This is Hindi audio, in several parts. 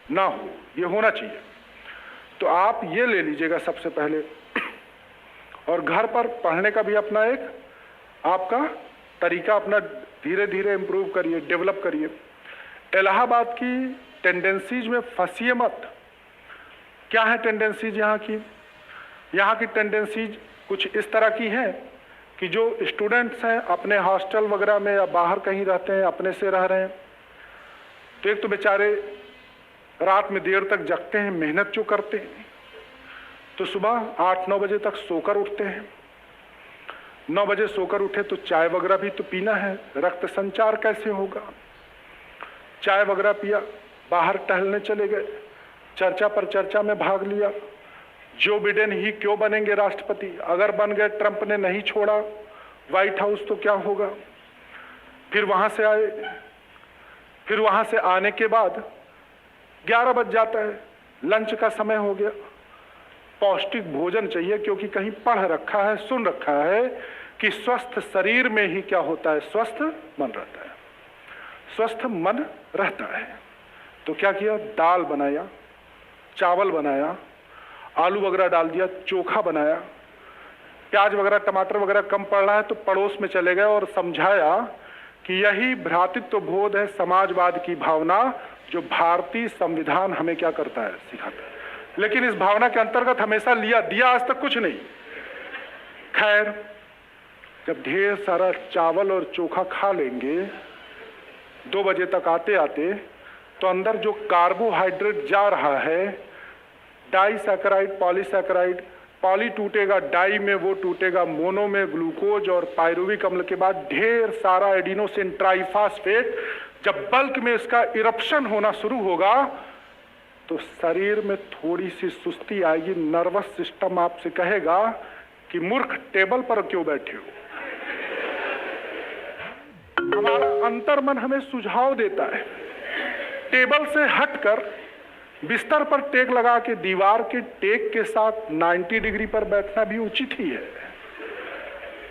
ना हो, ये होना चाहिए। तो आप ये ले लीजिएगा सबसे पहले, और घर पर पढ़ने का भी अपना एक आपका तरीका अपना धीरे धीरे इम्प्रूव करिए, डेवलप करिए। इलाहाबाद की टेंडेंसीज में फंसिए मत। क्या है टेंडेंसीज यहाँ की? यहाँ की टेंडेंसीज कुछ इस तरह की हैं कि जो स्टूडेंट्स हैं अपने हॉस्टल वगैरह में या बाहर कहीं रहते हैं, अपने से रह रहे हैं, तो एक तो बेचारे रात में देर तक जगते हैं, मेहनत जो करते हैं, तो सुबह 8-9 बजे तक सोकर उठते हैं। 9 बजे सोकर उठे तो चाय वगैरह भी तो पीना है, रक्त संचार कैसे होगा? चाय वगैरह पिया, बाहर टहलने चले गए, चर्चा पर चर्चा में भाग लिया। जो बिडेन ही क्यों बनेंगे राष्ट्रपति? अगर बन गए, ट्रंप ने नहीं छोड़ा व्हाइट हाउस, तो क्या होगा? फिर वहां से आए, फिर वहां से आने के बाद 11 बज जाता है, लंच का समय हो गया। पौष्टिक भोजन चाहिए, क्योंकि कहीं पढ़ रखा है, सुन रखा है कि स्वस्थ शरीर में ही क्या होता है? स्वस्थ मन रहता है, स्वस्थ मन रहता है। तो क्या किया? दाल बनाया, चावल बनाया, आलू वगैरह डाल दिया, चोखा बनाया, प्याज वगैरह टमाटर वगैरह कम पड़ रहा है तो पड़ोस में चले गए और समझाया कि यही भ्रातृत्व बोध है, समाजवाद की भावना, जो भारतीय संविधान हमें क्या करता है? सिखाता है। लेकिन इस भावना के अंतर्गत हमेशा दिया आज तक कुछ नहीं। खैर, जब ढेर सारा चावल और चोखा खा लेंगे 2 बजे तक आते आते, तो अंदर जो कार्बोहाइड्रेट जा रहा है, डाइसैकेराइड, पॉलीसैकेराइड, पॉली टूटेगा डाई में, वो टूटेगा मोनो में, ग्लूकोज और पायरुविक अम्ल के बाद ढेर सारा एडिनोसिन ट्राइफॉस्फेट, जब बल्क में इसका इरप्शन होना शुरू होगा तो शरीर में थोड़ी सी सुस्ती आएगी। नर्वस सिस्टम आपसे कहेगा कि मूर्ख, टेबल पर क्यों बैठे हो? हमारा अंतर्मन हमें सुझाव देता है, टेबल से हटकर बिस्तर पर टेक लगा के दीवार के टेक के साथ 90 डिग्री पर बैठना भी उचित ही है।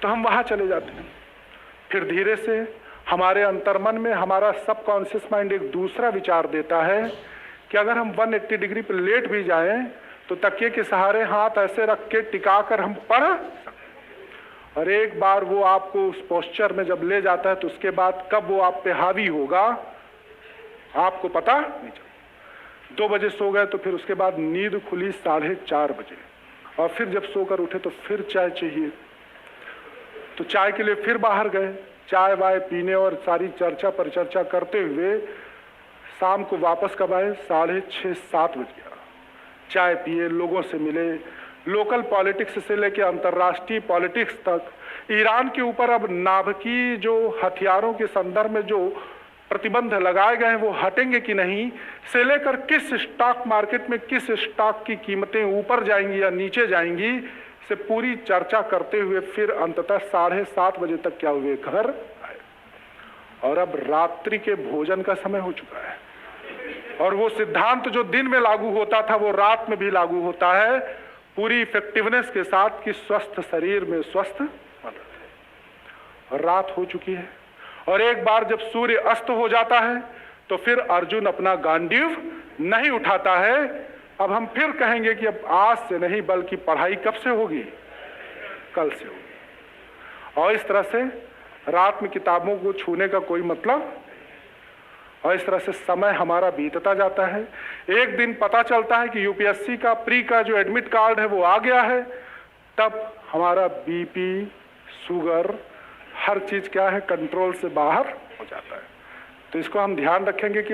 तो हम वहां चले जाते हैं। फिर धीरे से हमारे अंतर्मन में हमारा सबकॉन्शियस माइंड एक दूसरा विचार देता है कि अगर हम 180 डिग्री पर लेट भी जाएं तो तकिए के सहारे हाथ ऐसे रख के टिका कर हम पढ़ सकते। और एक बार वो आपको उस पोस्चर में जब ले जाता है तो उसके बाद कब वो आप पे हावी होगा आपको पता नहीं चलता। 2 बजे सो गए तो फिर उसके बाद नींद खुली 4:30 बजे, और फिर जब सोकर उठे तो फिर चाय चाहिए, तो चाय के लिए फिर बाहर गए, चाय वाय पीने और सारी चर्चा पर चर्चा करते हुए शाम को वापस कब आए? 6:30-7 बज गया। चाय पिए, लोगों से मिले, लोकल पॉलिटिक्स से लेकर अंतर्राष्ट्रीय पॉलिटिक्स तक, ईरान के ऊपर अब नाभिकीय जो हथियारों के संदर्भ में जो प्रतिबंध लगाए गए हैं वो हटेंगे कि नहीं, से लेकर किस स्टॉक मार्केट में किस स्टॉक की कीमतें ऊपर जाएंगी या नीचे जाएंगी, से पूरी चर्चा करते हुए फिर अंततः 7:30 बजे तक क्या हुए? घर आए। और अब रात्रि के भोजन का समय हो चुका है, और वो सिद्धांत जो दिन में लागू होता था वो रात में भी लागू होता है, पूरी इफेक्टिवनेस के साथ कि स्वस्थ शरीर में स्वस्थ मन। और रात हो चुकी है, और एक बार जब सूर्य अस्त हो जाता है तो फिर अर्जुन अपना गांडीव नहीं उठाता है। अब हम फिर कहेंगे कि अब आज से नहीं बल्कि पढ़ाई कब से होगी? कल से होगी। और इस तरह से रात में किताबों को छूने का कोई मतलब, और इस तरह से समय हमारा बीतता जाता है। एक दिन पता चलता है कि यूपीएससी का प्री का जो एडमिट कार्ड है वो आ गया है, तब हमारा बीपी, शुगर, हर चीज क्या है? कंट्रोल से बाहर हो जाता है। तो इसको हम ध्यान रखेंगे कि